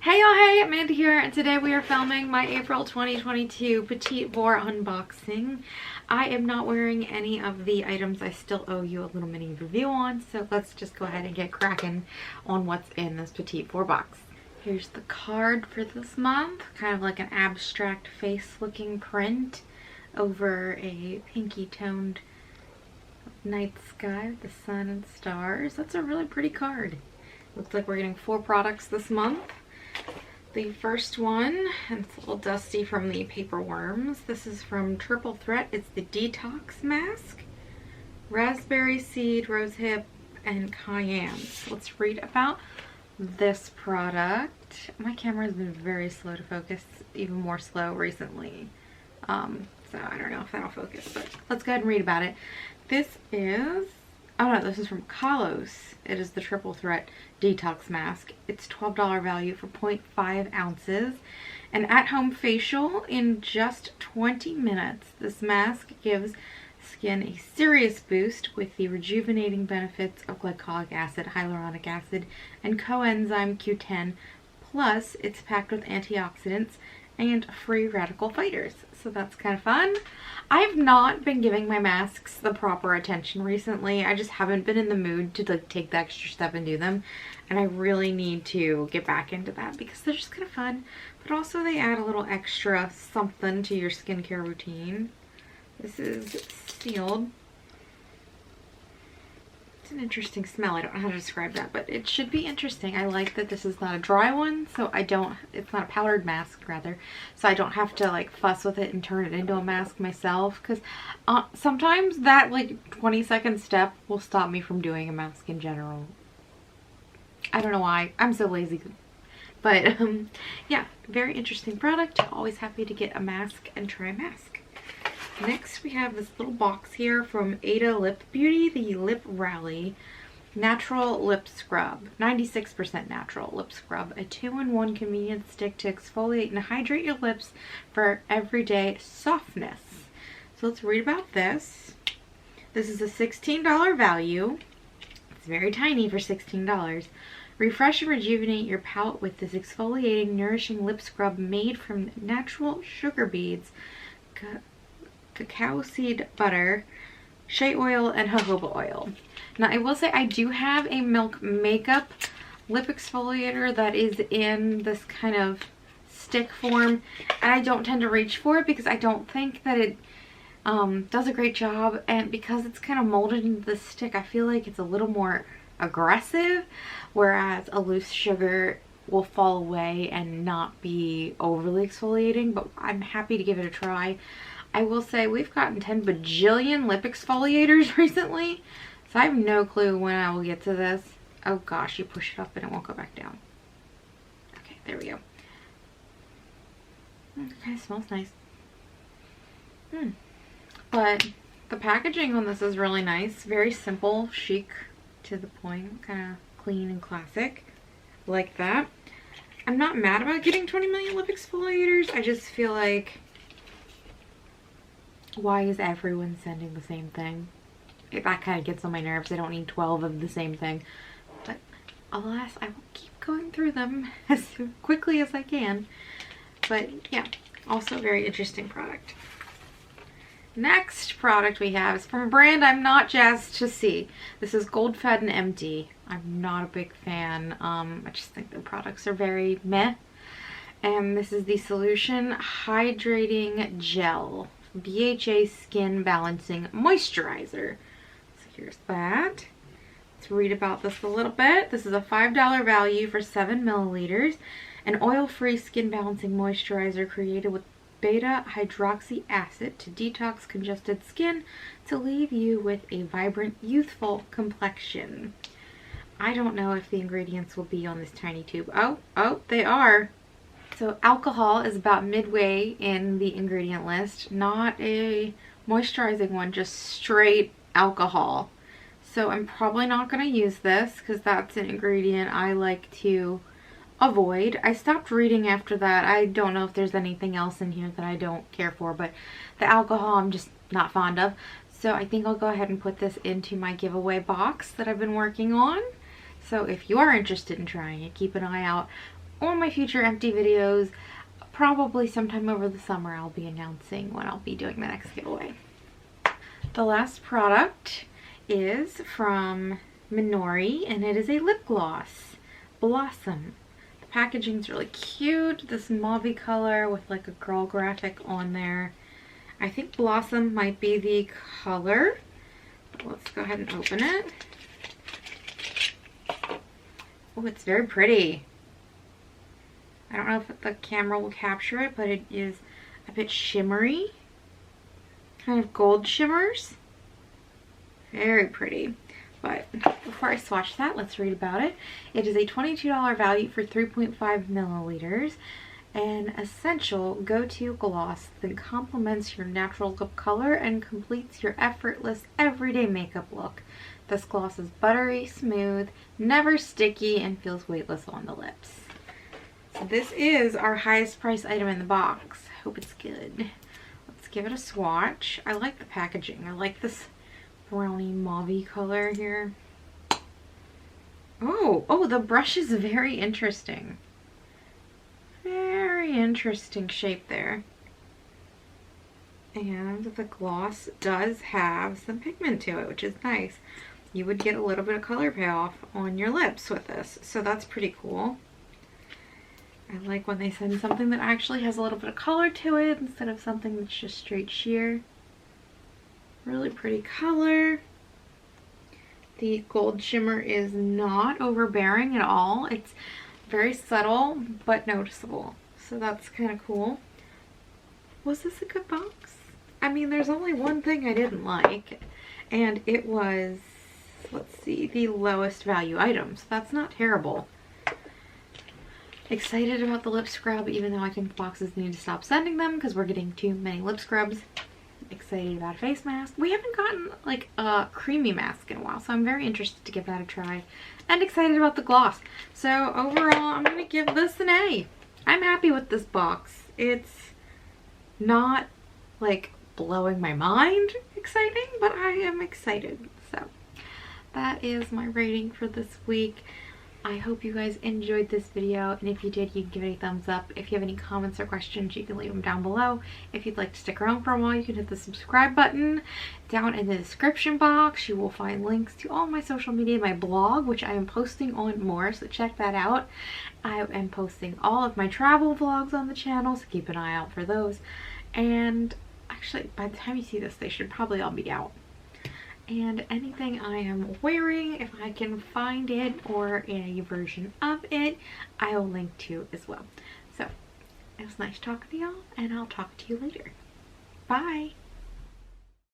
Hey y'all, hey, Amanda here, and today we are filming my April 2022 Petit Vour unboxing. I am not wearing any of the items I still owe you a little mini review on, so let's just go ahead and get cracking on what's in this Petit Vour box. Here's the card for this month, kind of like an abstract face looking print over a pinky toned night sky with the sun and stars. That's a really pretty card. Looks like we're getting 4 products this month. The first one, and it's a little dusty from the paper worms. This is from Triple Threat. It's the Detox Mask. Raspberry Seed, Rosehip, and Cayenne. So let's read about this product. My camera has been very slow to focus, even more slow recently. So I don't know if that'll focus, but let's go ahead and read about it. This is, oh no, this is from Kalos. It is the Triple Threat Detox Mask. It's $12 value for 0.5 ounces. An at-home facial in just 20 minutes. This mask gives skin a serious boost with the rejuvenating benefits of glycolic acid, hyaluronic acid, and coenzyme Q10. Plus, it's packed with antioxidants and free radical fighters. So that's kind of fun. I've not been giving my masks the proper attention recently. I just haven't been in the mood to like take the extra step and do them. And I really need to get back into that because they're just kind of fun. But also they add a little extra something to your skincare routine. This is sealed. It's an interesting smell. I don't know how to describe that, but it should be interesting. I like that this is not a dry one, so it's not a powdered mask rather, so I don't have to like fuss with it and turn it into a mask myself, because sometimes that like 20-second step will stop me from doing a mask in general. I don't know why. I'm so lazy. But yeah, very interesting product. Always happy to get a mask and try a mask. Next we have this little box here from Ada Lip Beauty, the Lip Rally Natural Lip Scrub. 96% natural lip scrub. A 2-in-1 convenient stick to exfoliate and hydrate your lips for everyday softness. So let's read about this. This is a $16 value. It's very tiny for $16. Refresh and rejuvenate your palette with this exfoliating, nourishing lip scrub made from natural sugar beads, cacao seed butter, shea oil, and jojoba oil. Now I will say I do have a Milk Makeup lip exfoliator that is in this kind of stick form, and I don't tend to reach for it because I don't think that it does a great job, and because it's kind of molded into the stick, I feel like it's a little more aggressive, whereas a loose sugar will fall away and not be overly exfoliating. But I'm happy to give it a try. I will say we've gotten 10 bajillion lip exfoliators recently, so I have no clue when I will get to this. Oh gosh, you push it up and it won't go back down. Okay, there we go. Okay, smells nice. But the packaging on this is really nice. Very simple, chic, to the point, kind of clean and classic. Like that. I'm not mad about getting 20 million lip exfoliators. I just feel like, why is everyone sending the same thing? That kind of gets on my nerves. I don't need 12 of the same thing. But alas, I will keep going through them as quickly as I can. But yeah, also a very interesting product. Next product we have is from a brand I'm not jazzed to see. This is Gold Fed and Empty. I'm not a big fan. I just think the products are very meh. And this is the Solution Hydrating Gel BHA Skin Balancing Moisturizer. So here's that. Let's read about this a little bit. This is a $5 value for 7 milliliters. An oil-free skin balancing moisturizer created with beta hydroxy acid to detox congested skin to leave you with a vibrant, youthful complexion. I don't know if the ingredients will be on this tiny tube. Oh, they are. So alcohol is about midway in the ingredient list. Not a moisturizing one, just straight alcohol. So I'm probably not going to use this because that's an ingredient I like to avoid. I stopped reading after that. I don't know if there's anything else in here that I don't care for, but the alcohol I'm just not fond of. So I think I'll go ahead and put this into my giveaway box that I've been working on. So if you are interested in trying it, keep an eye out on my future empty videos, probably sometime over the summer, I'll be announcing when I'll be doing the next giveaway. The last product is from Minori, and it is a lip gloss, Blossom. The packaging's really cute, this mauve color with like a girl graphic on there. I think Blossom might be the color. Let's go ahead and open it. Oh, it's very pretty. I don't know if the camera will capture it, but it is a bit shimmery. Kind of gold shimmers. Very pretty. But before I swatch that, let's read about it. It is a $22 value for 3.5 milliliters. An essential go-to gloss that complements your natural lip color and completes your effortless everyday makeup look. This gloss is buttery, smooth, never sticky, and feels weightless on the lips. So this is our highest price item in the box. Hope it's good. Let's give it a swatch. I like the packaging. I like this brownie mauve color here. Oh, the brush is very interesting. Very interesting shape there. And the gloss does have some pigment to it, which is nice. You would get a little bit of color payoff on your lips with this, so that's pretty cool. I like when they send something that actually has a little bit of color to it instead of something that's just straight sheer. Really pretty color. The gold shimmer is not overbearing at all. It's very subtle but noticeable, so that's kind of cool. Was this a good box? I mean, there's only one thing I didn't like, and it was, let's see, the lowest value item, so that's not terrible. Excited about the lip scrub, even though I think the boxes need to stop sending them because we're getting too many lip scrubs. Excited about a face mask. We haven't gotten like a creamy mask in a while, so I'm very interested to give that a try. And excited about the gloss. So overall, I'm going to give this an A. I'm happy with this box. It's not like blowing my mind exciting, but I am excited. So that is my rating for this week. I hope you guys enjoyed this video, and if you did, you can give it a thumbs up. If you have any comments or questions, you can leave them down below. If you'd like to stick around for a while, you can hit the subscribe button. Down in the description box, you will find links to all my social media, my blog, which I am posting on more, so check that out. I am posting all of my travel vlogs on the channel, so keep an eye out for those. And actually, by the time you see this, they should probably all be out. And anything I am wearing, if I can find it or a version of it, I will link to as well. So it was nice talking to y'all, and I'll talk to you later. Bye.